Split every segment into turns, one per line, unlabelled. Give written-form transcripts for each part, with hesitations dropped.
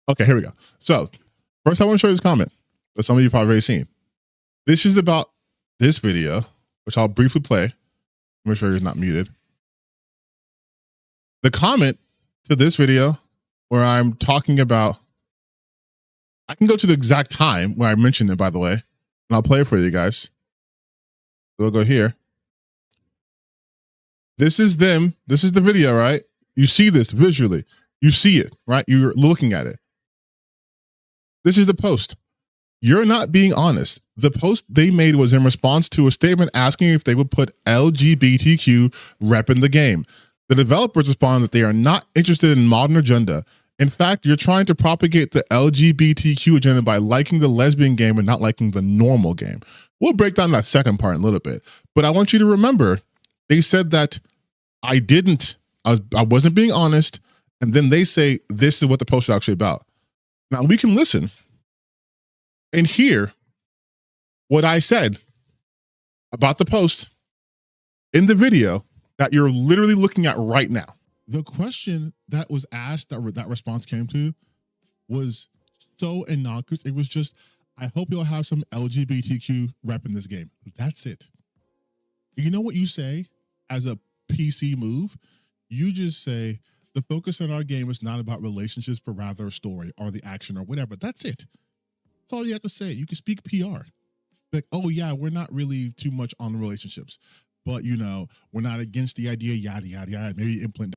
Okay, here we go. So first I want to show you this comment that some of you probably already seen. This is about this video, which I'll briefly play. Make sure it's not muted. The comment to this video where I'm talking about, I can go to the exact time where I mentioned it, by the way, and I'll play it for you guys. So we'll go here. This is them. This is the video, right? You see this visually. You see it, right? You're looking at it. This is the post. You're not being honest. The post they made was in response to a statement asking if they would put LGBTQ rep in the game. The developers responded that they are not interested in modern agenda. In fact, you're trying to propagate the LGBTQ agenda by liking the lesbian game and not liking the normal game. We'll break down that second part in a little bit. But I want you to remember, they said that I wasn't being honest. And then they say, this is what the post is actually about. Now we can listen and hear what I said about the post in the video that you're literally looking at right now. The question that was asked, that response came to, was so innocuous. It was just, I hope you'll have some LGBTQ rep in this game. That's it. You know what you say as a PC move? You just say, the focus on our game is not about relationships, but rather a story or the action or whatever. That's it. That's all you have to say. You can speak PR. Like, oh yeah, we're not really too much on the relationships, but you know, we're not against the idea, yada, yada, yada, maybe implement.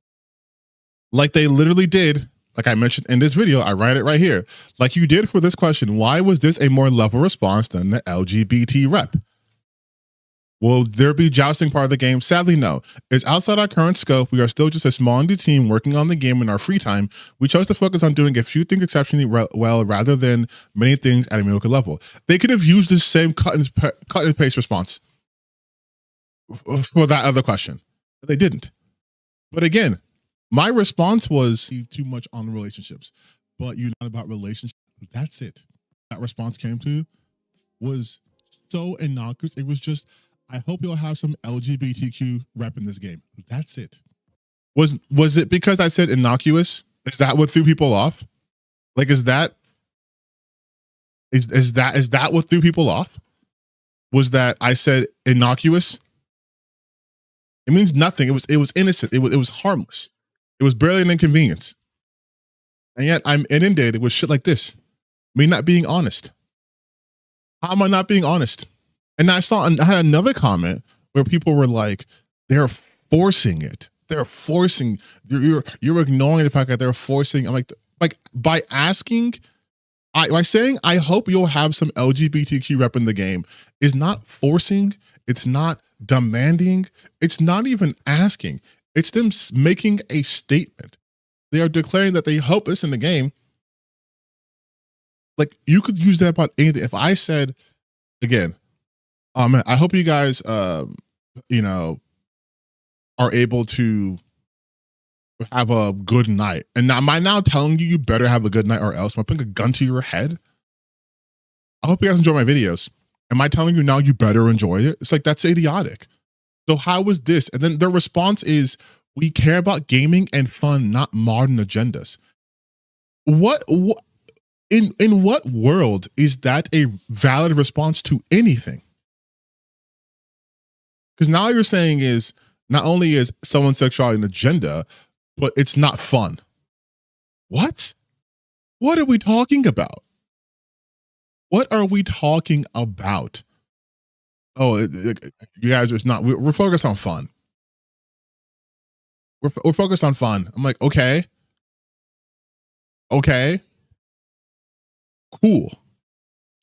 Like they literally did, like I mentioned in this video, I write it right here. Like you did for this question, why was this a more level response than the LGBT rep? Will there be jousting part of the game? Sadly, no. It's outside our current scope. We are still just a small indie team working on the game in our free time. We chose to focus on doing a few things exceptionally well rather than many things at a mediocre level. They could have used the same cut and paste response for that other question. But they didn't. But again, my response was too much on the relationships, but you're not about relationships. That's it. That response came to was so innocuous. It was just, I hope you'll have some LGBTQ rep in this game. That's it. Was it because I said innocuous? Is that what threw people off? Like, is that what threw people off? Was that I said innocuous? It means nothing. It was innocent. It was harmless. It was barely an inconvenience. And yet I'm inundated with shit like this. Me not being honest. How am I not being honest? And I had another comment where people were like, they're forcing it. They're forcing, you're ignoring the fact that they're forcing. I'm like by asking, by saying, I hope you'll have some LGBTQ rep in the game is not forcing. It's not demanding. It's not even asking. It's them making a statement. They are declaring that they hope it's in the game. Like you could use that about anything. If I said, again, I hope you guys, you know, are able to have a good night. And am I now telling you, you better have a good night or else? Am I putting a gun to your head? I hope you guys enjoy my videos. Am I telling you now you better enjoy it? It's like, that's idiotic. So how was this? And then their response is, we care about gaming and fun, not modern agendas. What in what world is that a valid response to anything? Because now you're saying is not only is someone's sexuality an agenda, but it's not fun. What? What are we talking about? What are we talking about? Oh, you guys, it's not. We're focused on fun. We're focused on fun. I'm like, okay, cool.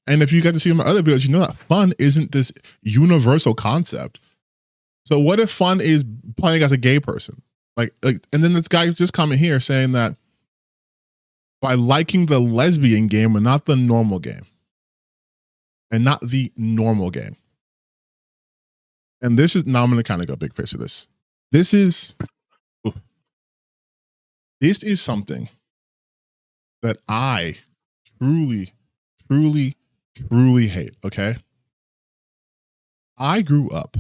And if you get to see my other videos, you know that fun isn't this universal concept. So what if fun is playing as a gay person? Like, and then this guy just coming here saying that by liking the lesbian game and not the normal game. And not the normal game. And this is, now I'm going to kind of go big picture this. This is something that I truly hate, okay? I grew up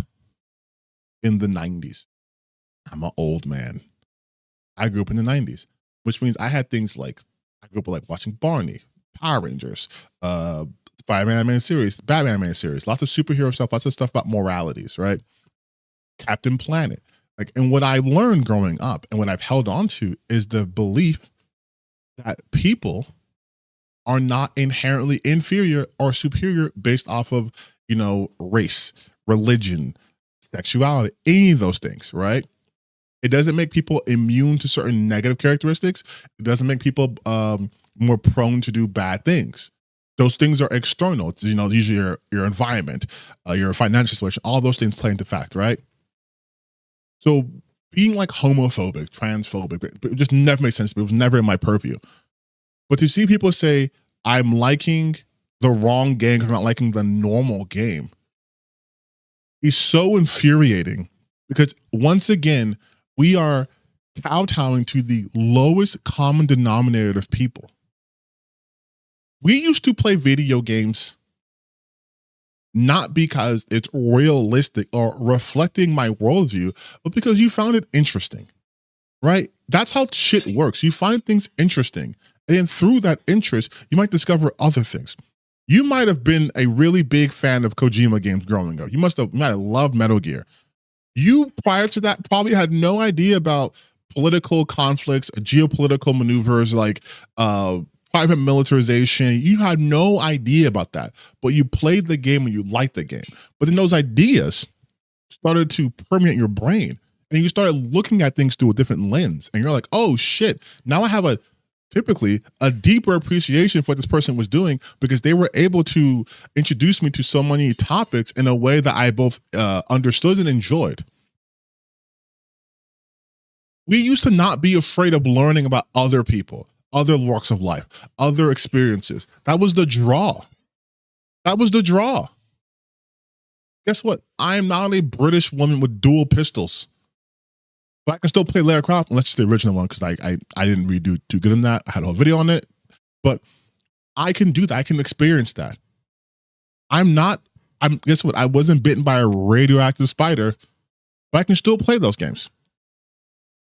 in the 90s. I'm an old man. I grew up in the 90s, which means I had things like I grew up like watching Barney, Power Rangers, Spider-Man animated series, Batman animated series, lots of superhero stuff, lots of stuff about moralities, right? Captain Planet. Like, and what I learned growing up and what I've held on to is the belief that people are not inherently inferior or superior based off of, race, religion, sexuality, any of those things, right? It doesn't make people immune to certain negative characteristics. It doesn't make people more prone to do bad things. Those things are external. It's, usually your environment, your financial situation, all those things play into fact, right? So being like homophobic, transphobic, it just never made sense to me. It was never in my purview. But to see people say, I'm liking the wrong game, I'm not liking the normal game, is so infuriating, because once again, we are kowtowing to the lowest common denominator of people. We used to play video games not because it's realistic or reflecting my worldview, but because you found it interesting, right? That's how shit works. You find things interesting, and then through that interest, you might discover other things. You might have been a really big fan of Kojima games growing up. You might have loved Metal Gear. You, prior to that, probably had no idea about political conflicts, geopolitical maneuvers, like private militarization. You had no idea about that, but you played the game and you liked the game. But then those ideas started to permeate your brain, and you started looking at things through a different lens. And you're like, oh shit, now I have typically a deeper appreciation for what this person was doing, because they were able to introduce me to so many topics in a way that I both understood and enjoyed. We used to not be afraid of learning about other people, other walks of life, other experiences. That was the draw. That was the draw. Guess what? I am not a British woman with dual pistols, but I can still play Lara Croft, unless it's the original one, because I didn't really do too good in that. I had a whole video on it, but I can do that. I can experience that. Guess what? I wasn't bitten by a radioactive spider, but I can still play those games.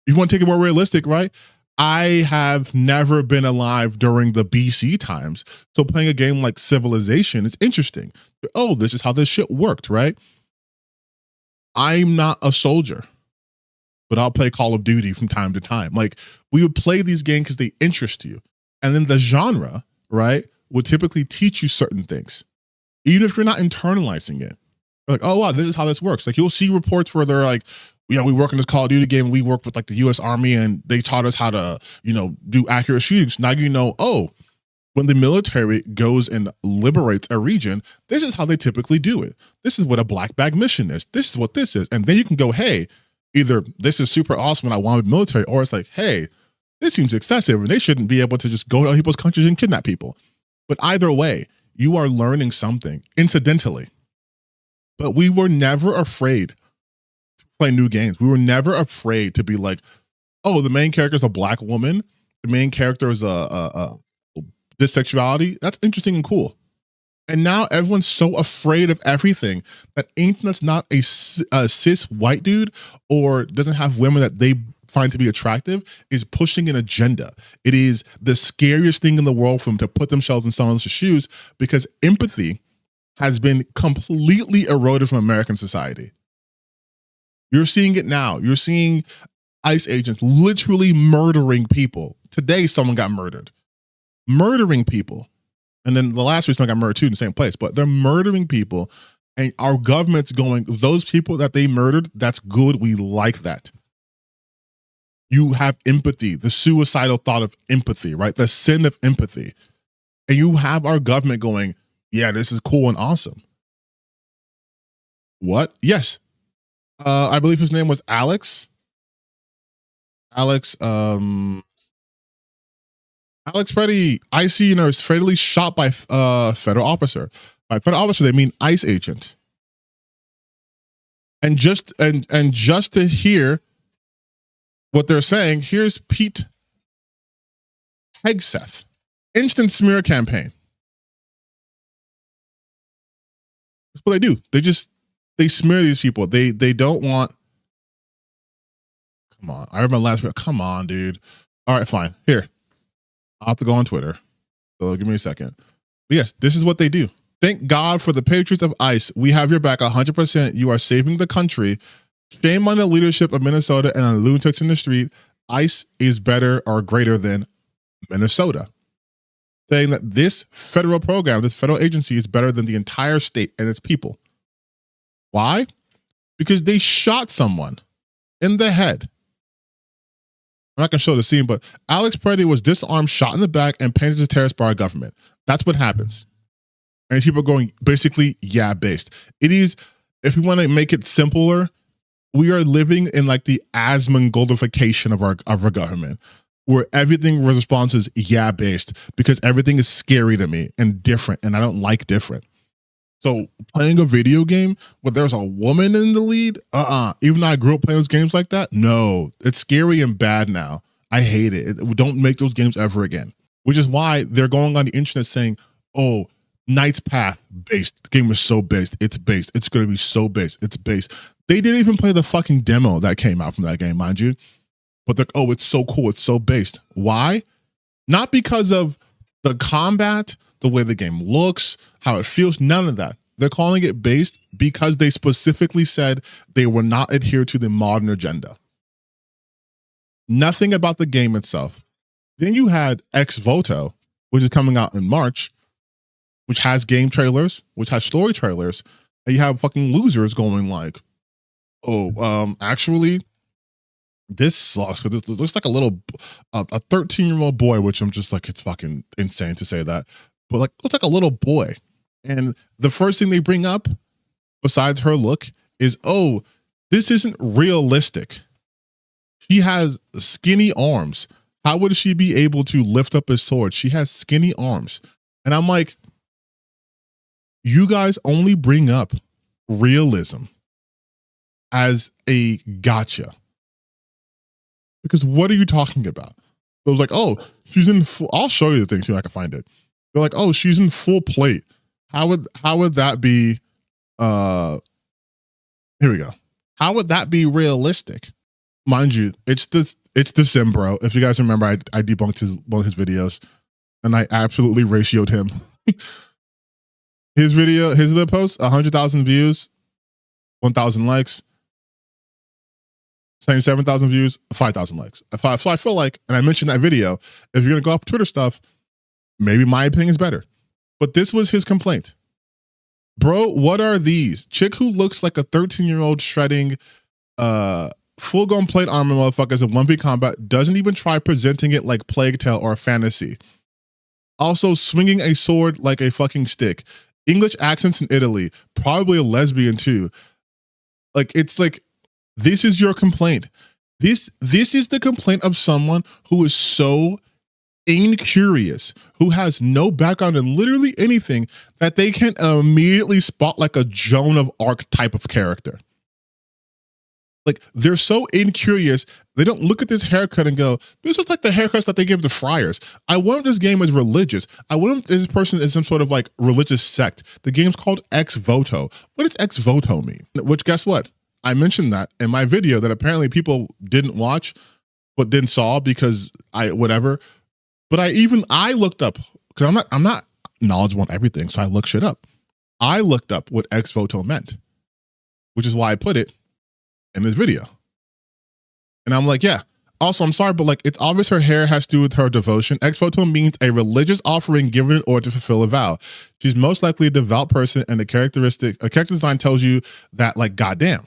If you want to take it more realistic, right? I have never been alive during the BC times, so playing a game like Civilization is interesting. Oh, this is how this shit worked, right? I'm not a soldier, but I'll play Call of Duty from time to time. Like, we would play these games because they interest you. And then the genre, right, would typically teach you certain things, even if you're not internalizing it. You're like, oh, wow, this is how this works. Like, you'll see reports where they're like, we work in this Call of Duty game, and we work with like the US Army, and they taught us how to, do accurate shootings. Now, when the military goes and liberates a region, this is how they typically do it. This is what a black bag mission is. This is what this is. And then you can go, hey, either this is super awesome and I want to be military, or it's like, hey, this seems excessive and they shouldn't be able to just go to other people's countries and kidnap people. But either way, you are learning something incidentally. But we were never afraid to play new games. We were never afraid to be like, oh, the main character is a black woman. The main character is this sexuality. That's interesting and cool. And now everyone's so afraid of everything that anything that's not a cis white dude or doesn't have women that they find to be attractive is pushing an agenda. It is the scariest thing in the world for them to put themselves in someone else's shoes, because empathy has been completely eroded from American society. You're seeing it now. You're seeing ICE agents literally murdering people. Today, someone got murdering people. And then the last week, someone got murdered too in the same place, but they're murdering people, and our government's going, those people that they murdered, that's good. We like that. You have empathy, the suicidal thought of empathy, right? The sin of empathy. And you have our government going, yeah, this is cool and awesome. What? Yes. I believe his name was Alex. Alex Freddy, IC, is fatally shot by federal officer. By federal officer, they mean ICE agent. And just to hear what they're saying, here's Pete Hegseth. Instant smear campaign. That's what they do. They smear these people. They don't want. Come on. I remember last week. Come on, dude. All right, fine. Here. I'll have to go on Twitter. So give me a second. But yes, this is what they do. Thank God for the patriots of ICE. We have your back 100%. You are saving the country. Shame on the leadership of Minnesota and on lunatics in the street. ICE is better or greater than Minnesota. Saying that this federal program, this federal agency is better than the entire state and its people. Why? Because they shot someone in the head. I'm not going to show the scene, but Alex Preddy was disarmed, shot in the back, and painted as terrorist by our government. That's what happens. And people are going basically, yeah, based. It is, if we want to make it simpler, we are living in like the Asmongoldfication of our government, where everything response is yeah based, because everything is scary to me and different, and I don't like different. So playing a video game where there's a woman in the lead, even though I grew up playing those games like that, no, it's scary and bad now. I hate it. Don't make those games ever again. Which is why they're going on the internet saying, oh, Knight's Path based. The game was so based. It's based. It's going to be so based. It's based. They didn't even play the fucking demo that came out from that game, mind you. But they're, oh, it's so cool. It's so based. Why? Not because of the combat, the way the game looks, how it feels, none of that. They're calling it based because they specifically said they will not adhere to the modern agenda. Nothing about the game itself. Then you had Ex Voto, which is coming out in March, which has game trailers, which has story trailers, and you have fucking losers going like, oh, actually, this sucks because it looks like a little, a 13-year-old boy, which I'm just like, it's fucking insane to say that, but like, looks like a little boy. And the first thing they bring up, besides her look, is, oh, this isn't realistic. She has skinny arms. How would she be able to lift up a sword? She has skinny arms. And I'm like, you guys only bring up realism as a gotcha. Because what are you talking about? It was like, oh, she's in full, I'll show you the thing too, I can find it. They're like, oh, she's in full plate. How would that be, here we go. How would that be realistic? Mind you, it's the sim bro. If you guys remember, I debunked one of his videos and I absolutely ratioed him. His video, his little post, 100,000 views, 1,000 likes, saying 7,000 views, 5,000 likes. So I feel like, and I mentioned that video, if you're gonna go off Twitter stuff, maybe my opinion is better. But this was his complaint. Bro, what are these? Chick who looks like a 13-year-old shredding full-grown plate armor motherfuckers in 1v combat, doesn't even try presenting it like Plague Tale or Fantasy. Also swinging a sword like a fucking stick. English accents in Italy, probably a lesbian too. Like, it's like, this is your complaint. This is the complaint of someone who is so incurious, who has no background in literally anything, that they can immediately spot like a Joan of Arc type of character. Like, they're so incurious, they don't look at this haircut and go, this is like the haircuts that they give the friars. I want this game as religious. I want this person is some sort of like religious sect. The game's called Ex Voto. What does Ex Voto mean? Which, guess what? I mentioned that in my video that apparently people didn't watch, but then saw because whatever. But I looked up, because I'm not knowledgeable on everything, so I looked shit up. I looked up what Ex Voto meant, which is why I put it in this video. And I'm like, yeah. Also, I'm sorry, but like, it's obvious her hair has to do with her devotion. Ex Voto means a religious offering given in order to fulfill a vow. She's most likely a devout person, and a character design tells you that, like, goddamn.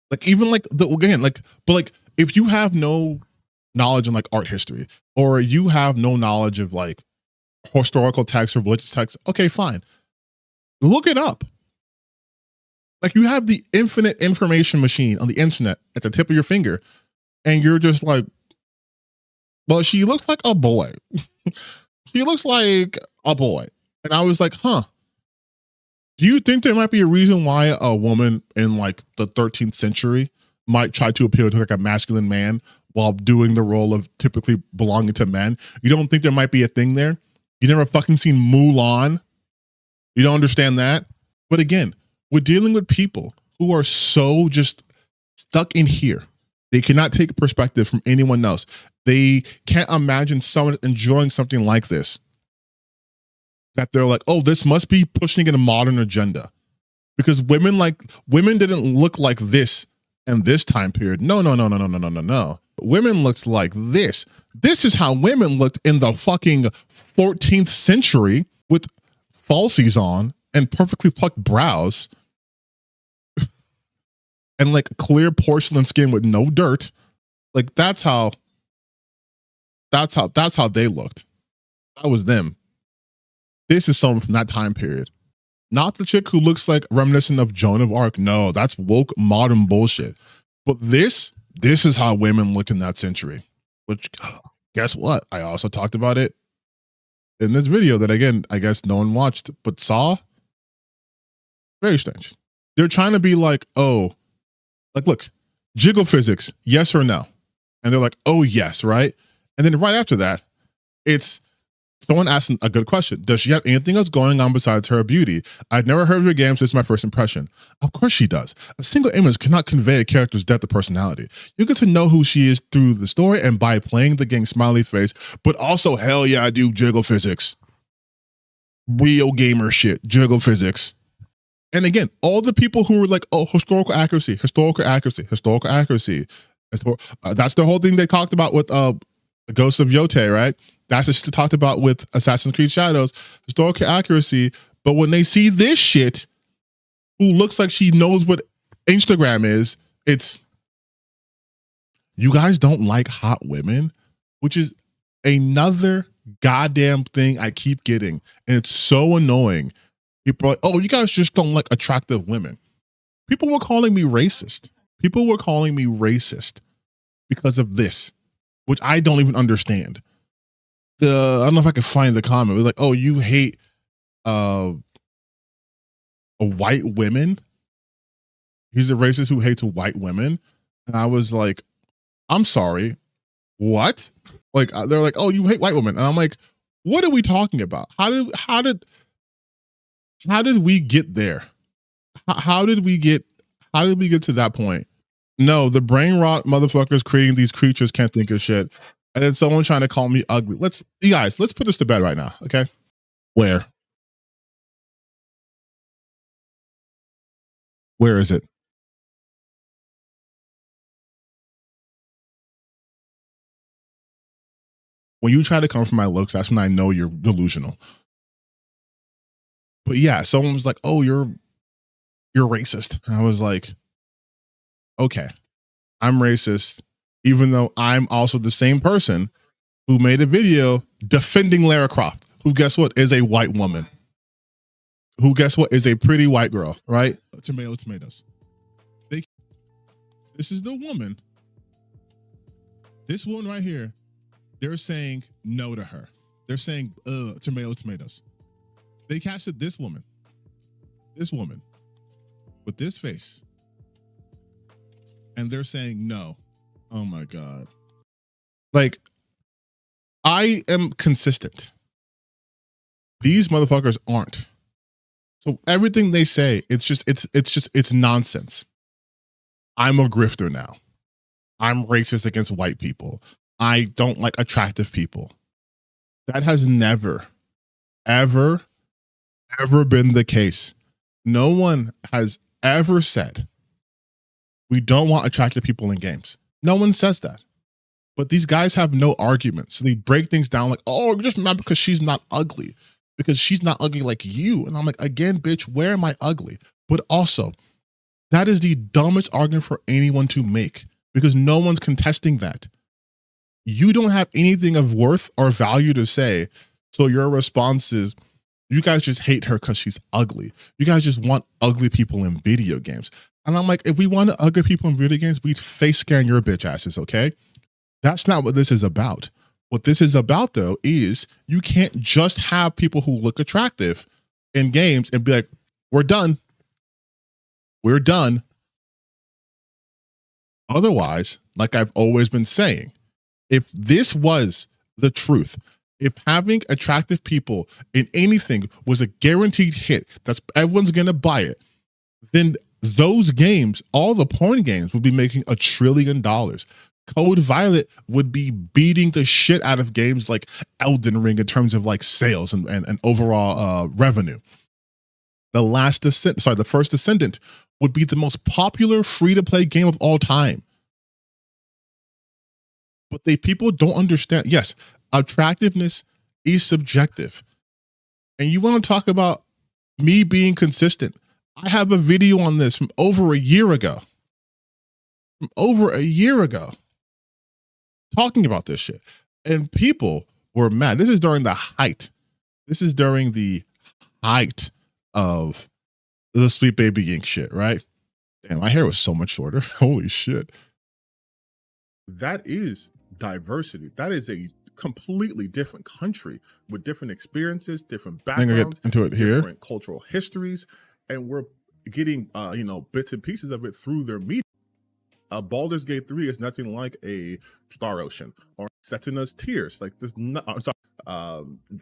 Like, even like but like, if you have no knowledge in like art history, or you have no knowledge of like historical texts or religious texts, okay, fine. Look it up. Like, you have the infinite information machine on the internet at the tip of your finger, and you're just like, well, she looks like a boy. She looks like a boy. And I was like, huh. Do you think there might be a reason why a woman in like the 13th century might try to appeal to like a masculine man while doing the role of typically belonging to men? You don't think there might be a thing there? You never fucking seen Mulan? You don't understand that? But again, we're dealing with people who are so just stuck in here. They cannot take perspective from anyone else. They can't imagine someone enjoying something like this. That they're like, oh, this must be pushing in a modern agenda. Because women didn't look like this in this time period. No. Women looked like this. This is how women looked in the fucking 14th century with falsies on and perfectly plucked brows and like clear porcelain skin with no dirt. Like that's how they looked. That was them. This is someone from that time period. Not the chick who looks like reminiscent of Joan of Arc. No, that's woke modern bullshit. But this is how women looked in that century. Which, guess what? I also talked about it in this video that, again, I guess no one watched, but saw. Very strange. They're trying to be like, oh, like, look, jiggle physics, yes or no? And they're like, oh, yes, right? And then right after that, it's someone asked a good question. Does she have anything else going on besides her beauty? I've never heard of her games. This is my first impression. Of course she does. A single image cannot convey a character's depth of personality. You get to know who she is through the story and by playing the game smiley face, but also, hell yeah, I do jiggle physics. Real gamer shit, jiggle physics. And again, all the people who were like, oh, historical accuracy. That's the whole thing they talked about with Ghosts of Yote, right? That's what she talked about with Assassin's Creed Shadows, historical accuracy. But when they see this shit, who looks like she knows what Instagram is, it's, you guys don't like hot women, which is another goddamn thing I keep getting. And it's so annoying. People are like, oh, you guys just don't like attractive women. People were calling me racist. People were calling me racist because of this, which I don't even understand. I don't know if I can find the comment. It was like, oh, you hate white women. He's a racist who hates white women. And I was like, I'm sorry. What? Like, they're like, oh, you hate white women. And I'm like, what are we talking about? How did we get there? How did we get to that point? No, the brain rot motherfuckers creating these creatures can't think of shit. And then someone trying to call me ugly. You guys, let's put this to bed right now, okay? Where is it? When you try to come from my looks, that's when I know you're delusional. But yeah, someone was like, oh, you're racist. And I was like, okay, I'm racist, even though I'm also the same person who made a video defending Lara Croft, who, guess what, is a white woman. Who, guess what, is a pretty white girl, right? Tomatoes. This is the woman. This one right here, they're saying no to her. They're saying, tomatoes. They casted this woman with this face, and they're saying no. Oh my God. Like, I am consistent. These motherfuckers aren't. So everything they say, it's nonsense. I'm a grifter now. I'm racist against white people. I don't like attractive people. That has never, ever been the case. No one has ever said we don't want attractive people in games. No one says that. But these guys have no argument. So they break things down like, oh, you're just mad because she's not ugly. Because she's not ugly like you. And I'm like, again, bitch, where am I ugly? But also, that is the dumbest argument for anyone to make, because no one's contesting that. You don't have anything of worth or value to say. So your response is, you guys just hate her because she's ugly. You guys just want ugly people in video games. And I'm like, if we wanted ugly people in video games, we'd face scan your bitch asses, okay? That's not what this is about. What this is about, though, is you can't just have people who look attractive in games and be like, we're done. We're done. Otherwise, like I've always been saying, if this was the truth, if having attractive people in anything was a guaranteed hit, that's everyone's going to buy it, then those games, all the porn games, would be making $1 trillion. Code Violet would be beating the shit out of games like Elden Ring in terms of like sales and overall revenue. The First Descendant would be the most popular free-to-play game of all time. But people don't understand. Yes, attractiveness is subjective. And you want to talk about me being consistent. I have a video on this from over a year ago. Talking about this shit. And people were mad. This is during the height. Of the Sweet Baby Ink shit, right? Damn, my hair was so much shorter. Holy shit. That is diversity. That is a completely different country with different experiences, different backgrounds, get into it here, different cultural histories, and we're getting bits and pieces of it through their media. Baldur's Gate 3 is nothing like a Star Ocean or Setina's Tears. Like there's no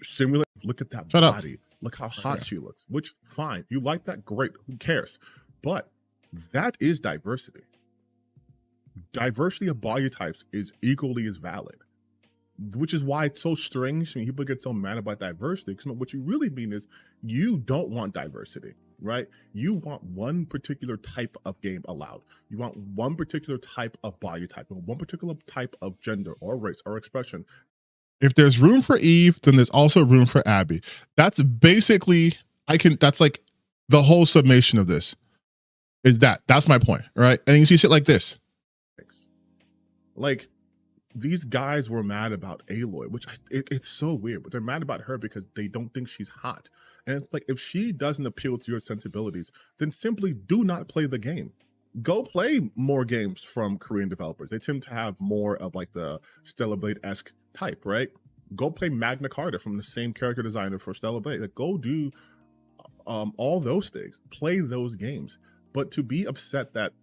simulate. Look at that body. Look how hot she looks. Which fine, you like that? Great. Who cares? But that is diversity. Diversity of body types is equally as valid. Which is why it's so strange when people get so mad about diversity. Because what you really mean is you don't want diversity, right? You want one particular type of game allowed. You want one particular type of body type, one particular type of gender or race or expression. If there's room for Eve, then there's also room for Abby. That's basically, that's like the whole summation of this is that's my point, right? And you see shit like this. Like, these guys were mad about Aloy, which it's so weird, but they're mad about her because they don't think she's hot. And it's like, if she doesn't appeal to your sensibilities, then simply do not play the game. Go play more games from Korean developers. They tend to have more of like the Stellar Blade-esque type, right? Go play Magna Carta from the same character designer for Stellar Blade. Like, go do all those things. Play those games. But to be upset that,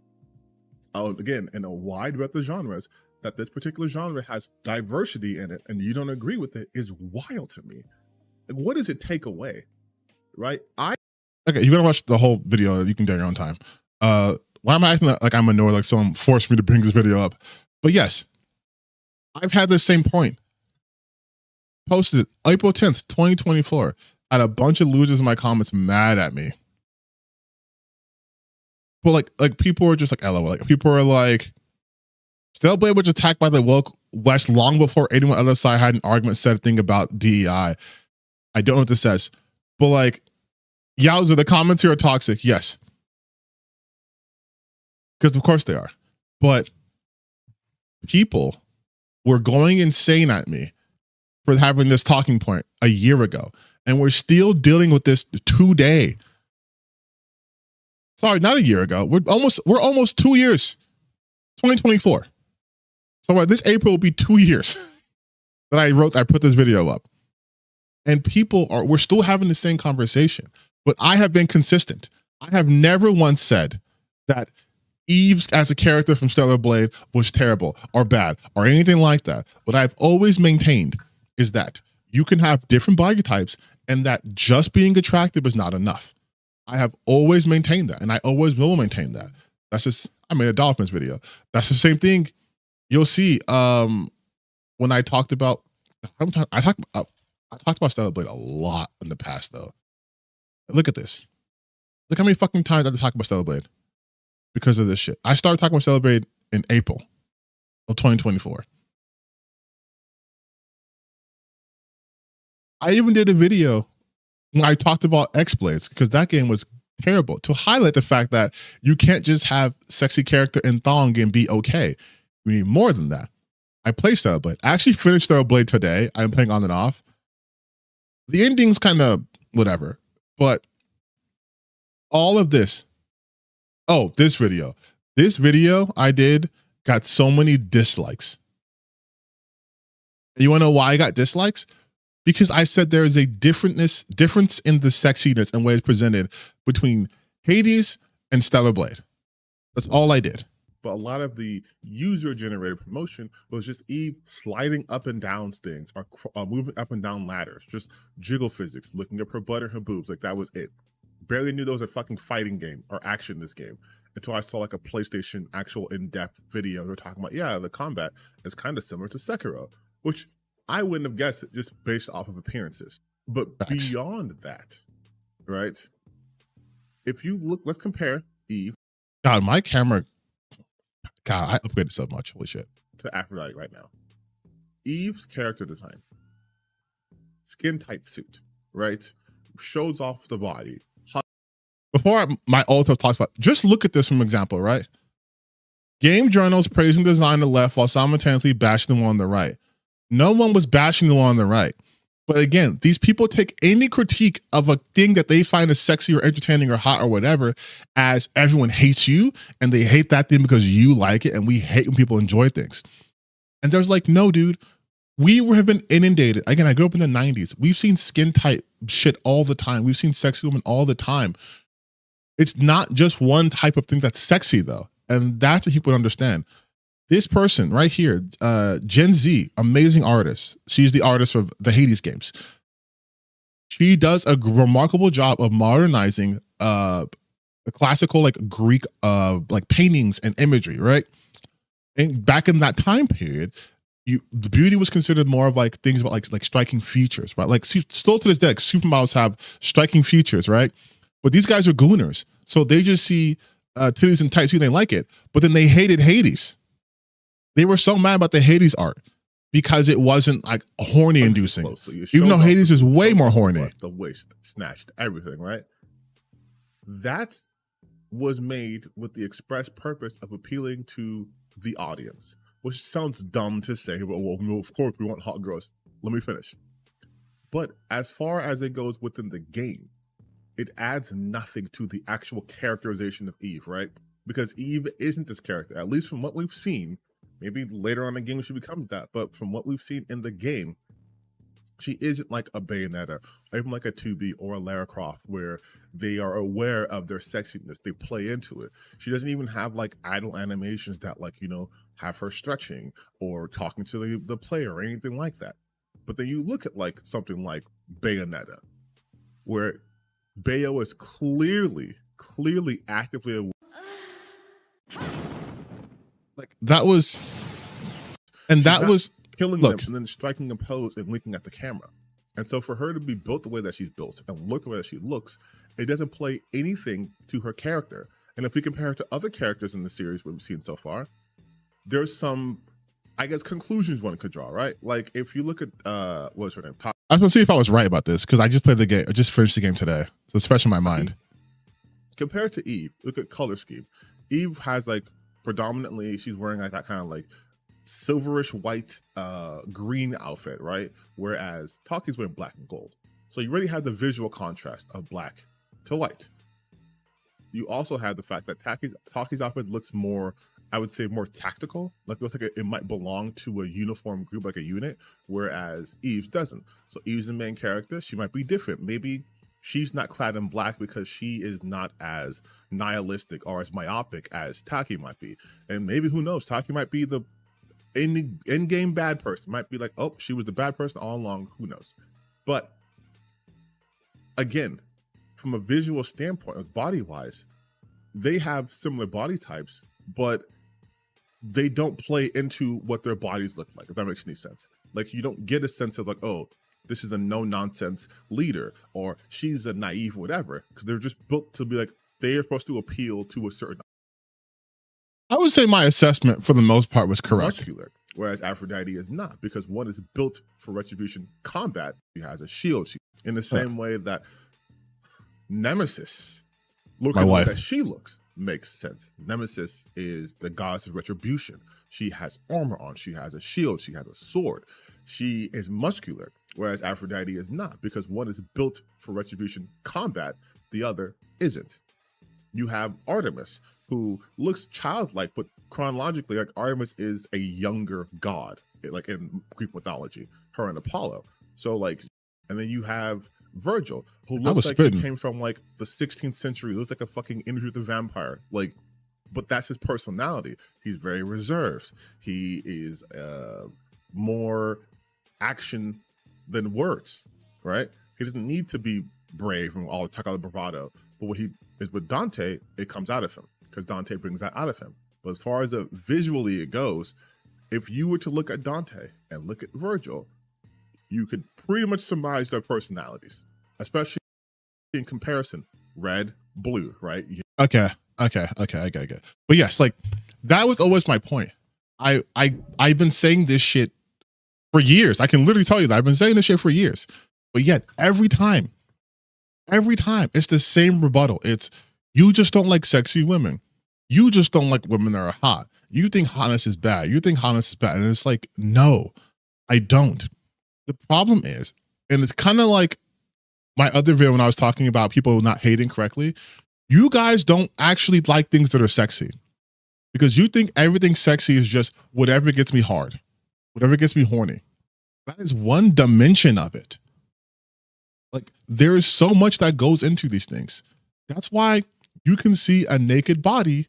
again, in a wide breadth of genres, that this particular genre has diversity in it and you don't agree with it is wild to me. Like, what does it take away, right? Okay, you gotta watch the whole video. You can do it your own time. Why am I acting like I'm annoyed, like someone forced me to bring this video up? But yes, I've had the same point. Posted it April 10th, 2024. I had a bunch of losers in my comments mad at me. But like people were just like, LOL. Like people were like, Stellar Blade was attacked by the woke West long before anyone on the other side had an argument, said a thing about DEI. I don't know what this says. But like, Yowza, the comments here are toxic. Yes. Because of course they are. But people were going insane at me for having this talking point a year ago. And we're still dealing with this today. Sorry, not a year ago. We're almost 2 years. 2024. So this April will be 2 years that I put this video up. And we're still having the same conversation. But I have been consistent. I have never once said that Eve as a character from Stellar Blade was terrible or bad or anything like that. What I've always maintained is that you can have different body types and that just being attractive is not enough. I have always maintained that, and I always will maintain that. That's just, I made a Dolphins video. That's the same thing you'll see when I talked about, I talked about Stellar Blade a lot in the past though. Look at this. Look how many fucking times I had to talk about Stellar Blade because of this shit. I started talking about Stellar Blade in April of 2024. I even did a video when I talked about X-Blades because that game was terrible, to highlight the fact that you can't just have sexy character in thong and be okay. We need more than that. I play Stellar Blade. I actually finished Stellar Blade today. I'm playing on and off. The ending's kind of whatever, but all of this. Oh, this video I did got so many dislikes. You want to know why I got dislikes? Because I said there is a difference in the sexiness and way it's presented between Hades and Stellar Blade. That's all I did. But a lot of the user-generated promotion was just Eve sliding up and down things or moving up and down ladders, just jiggle physics, looking at her butt and her boobs. Like that was it. barely knew there was a fucking fighting game or action in this game until I saw like a PlayStation actual in-depth video. They're talking about, yeah, the combat is kind of similar to Sekiro, which I wouldn't have guessed it just based off of appearances. But
Facts.
beyond that, right? If you look, let's compare Eve.
God, my camera. God, I upgraded so much. Holy shit.
To Aphrodite right now. Eve's character design, skin tight suit, right? Shows off the body.
Before my altar talks about, just look at this from example, right? Game journals praising design on the left while simultaneously bashing the one on the right. No one was bashing the one on the right. But again, these people take any critique of a thing that they find as sexy or entertaining or hot or whatever as everyone hates you and they hate that thing because you like it, and we hate when people enjoy things. And there's like, no, dude, we have been inundated. Again, I grew up in the 90s. We've seen skin tight shit all the time. We've seen sexy women all the time. It's not just one type of thing that's sexy though. And that's what people understand. This person right here, Gen Z, amazing artist. She's the artist of the Hades games. She does a remarkable job of modernizing the classical like Greek like paintings and imagery, right? And back in that time period, the beauty was considered more of like things about like striking features, right? Like still to this day, like supermodels have striking features, right? But these guys are gooners, so they just see titties and tights, they like it, but then they hated Hades. They were so mad about the Hades art because it wasn't like horny inducing, even though Hades is way more horny.
The waist snatched, everything, right? That was made with the express purpose of appealing to the audience, which sounds dumb to say, but well, of course we want hot girls. Let me finish. But as far as it goes within the game, it adds nothing to the actual characterization of Eve, right? Because Eve isn't this character, at least from what we've seen. Maybe later on in the game she becomes that, but from what we've seen in the game, she isn't like a Bayonetta, or even like a 2B or a Lara Croft, where they are aware of their sexiness, they play into it. She doesn't even have like idle animations that like, you know, have her stretching or talking to the player or anything like that. But then you look at like something like Bayonetta, where Bayo is clearly actively aware.
Like that was, and that was
killing them and then striking a pose and winking at the camera. And so for her to be built the way that she's built and look the way that she looks, it doesn't play anything to her character. And if we compare it to other characters in the series we've seen so far, there's some, I guess, conclusions one could draw, right? Like if you look at what's her name?
I was gonna see if I was right about this because I just played the game. I just finished the game today, so it's fresh in my mind.
Compared to Eve, look at color scheme. Eve has like predominantly, she's wearing like that kind of like silverish white green outfit, right? Whereas Taki's wearing black and gold. So you already have the visual contrast of black to white. You also have the fact that Taki's outfit looks more, I would say, more tactical. Like it looks like it might belong to a uniform group, like a unit, whereas Eve's doesn't. So Eve's the main character. She might be different. Maybe she's not clad in black because she is not as nihilistic or as myopic as Taki might be. And maybe, who knows, Taki might be the in-game bad person. Might be like, oh, she was the bad person all along. Who knows? But again, from a visual standpoint, body-wise, they have similar body types, but they don't play into what their bodies look like, if that makes any sense. Like you don't get a sense of like, oh, this is a no-nonsense leader, or she's a naive whatever, because they're just built to be like, they are supposed to appeal to a certain.
I would say my assessment for the most part was correct.
Muscular, whereas Aphrodite is not, because one is built for retribution combat. She has a shield. In the same way that Nemesis, looking the way that she looks, makes sense. Nemesis is the goddess of retribution. She has armor on. She has a shield. She has a sword. She is muscular, whereas Aphrodite is not, because one is built for retribution combat, the other isn't. You have Artemis, who looks childlike, but chronologically, like Artemis is a younger god, like in Greek mythology, her and Apollo. So like, and then you have Virgil, who looks like he came from like the 16th century, looks like a fucking Interview with the Vampire, like, but that's his personality. He's very reserved. He is more action than words, right? He doesn't need to be brave and all talk out the bravado. But what he is with Dante, it comes out of him because Dante brings that out of him. But as far as visually it goes, if you were to look at Dante and look at Virgil, you could pretty much surmise their personalities, especially in comparison. Red, blue, right?
Okay. I get it. But yes, like that was always my point. I've been saying this shit for years. I can literally tell you that I've been saying this shit for years. But yet every time it's the same rebuttal. It's you just don't like sexy women. You just don't like women that are hot. You think hotness is bad. You think hotness is bad. And it's like, no, I don't. The problem is, and it's kind of like my other video when I was talking about people not hating correctly, you guys don't actually like things that are sexy because you think everything sexy is just whatever gets me hard, whatever gets me horny. That is one dimension of it. Like there is so much that goes into these things. That's why you can see a naked body,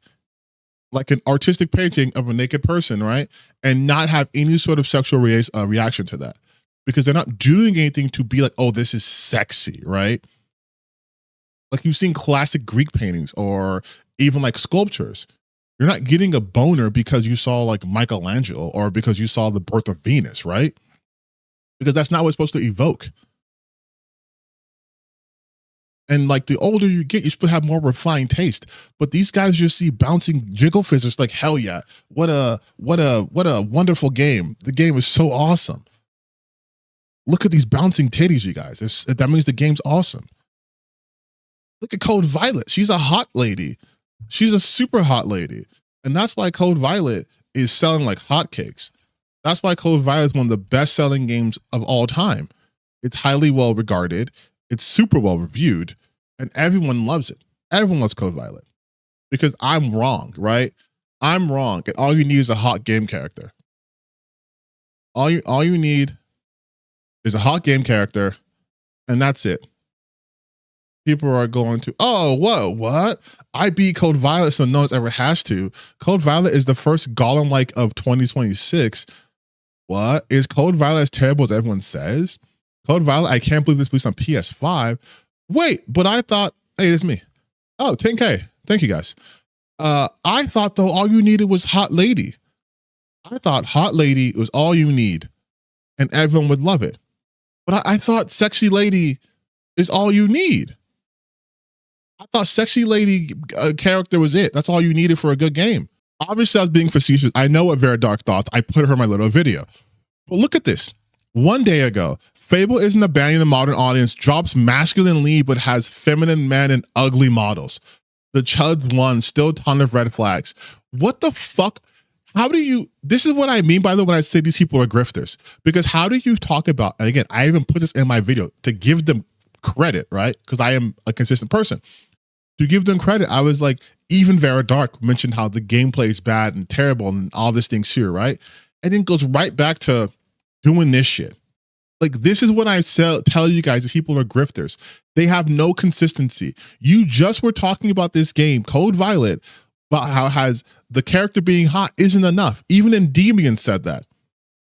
like an artistic painting of a naked person, right? And not have any sort of sexual reaction to that because they're not doing anything to be like, oh, this is sexy, right? Like you've seen classic Greek paintings or even like sculptures. You're not getting a boner because you saw like Michelangelo or because you saw the birth of Venus, right? Because that's not what's supposed to evoke. And like the older you get, you're supposed to have more refined taste. But these guys just see bouncing jiggle physics like, hell yeah, what a wonderful game. The game is so awesome. Look at these bouncing titties, you guys. That means the game's awesome. Look at Code Violet. She's a hot lady. She's a super hot lady. And that's why Code Violet is selling like hotcakes. That's why Code Violet is one of the best-selling games of all time. It's highly well regarded. It's super well reviewed. And everyone loves it. Everyone loves Code Violet. Because I'm wrong, right? I'm wrong. And all you need is a hot game character. All you need is a hot game character. And that's it. People are going to, oh, whoa, what? I beat Code Violet so no one's ever has to. Code Violet is the first Gollum-like of 2026. What? Is Code Violet as terrible as everyone says? Code Violet, I can't believe this released on PS5. Wait, but I thought, hey, it's me. Oh, 10K. Thank you, guys. I thought, though, all you needed was Hot Lady. I thought Hot Lady was all you need, and everyone would love it. But I thought Sexy Lady is all you need. I thought Sexy Lady character was it. That's all you needed for a good game. Obviously, I was being facetious. I know what Very Dark thoughts. I put her in my little video. But look at this. One day ago, Fable isn't abandoning the modern audience, drops masculine lead, but has feminine men and ugly models. The Chuds won, still a ton of red flags. What the fuck? How do you, this is what I mean by the way when I say these people are grifters. Because how do you talk about, and again, I even put this in my video to give them credit, right? Because I am a consistent person. To give them credit, I was like, even Vera Dark mentioned how the gameplay is bad and terrible and all this things here, right? And then goes right back to doing this shit. Like, this is what I tell you guys, these people are grifters. They have no consistency. You just were talking about this game, Code Violet, about how has the character being hot isn't enough. Even Endymion said that.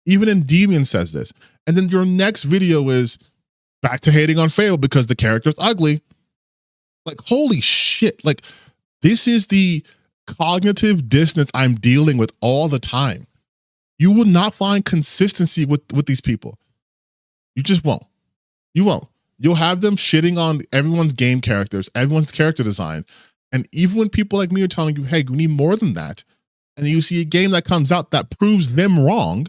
Even Endymion says this. And then your next video is back to hating on Fable because the character's ugly. Like, holy shit. Like, this is the cognitive dissonance I'm dealing with all the time. You will not find consistency with these people. You just won't. You won't. You'll have them shitting on everyone's game characters, everyone's character design. And even when people like me are telling you, hey, we need more than that, and you see a game that comes out that proves them wrong,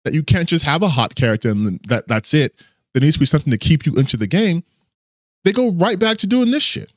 that you can't just have a hot character and that's it. There needs to be something to keep you into the game. They go right back to doing this shit.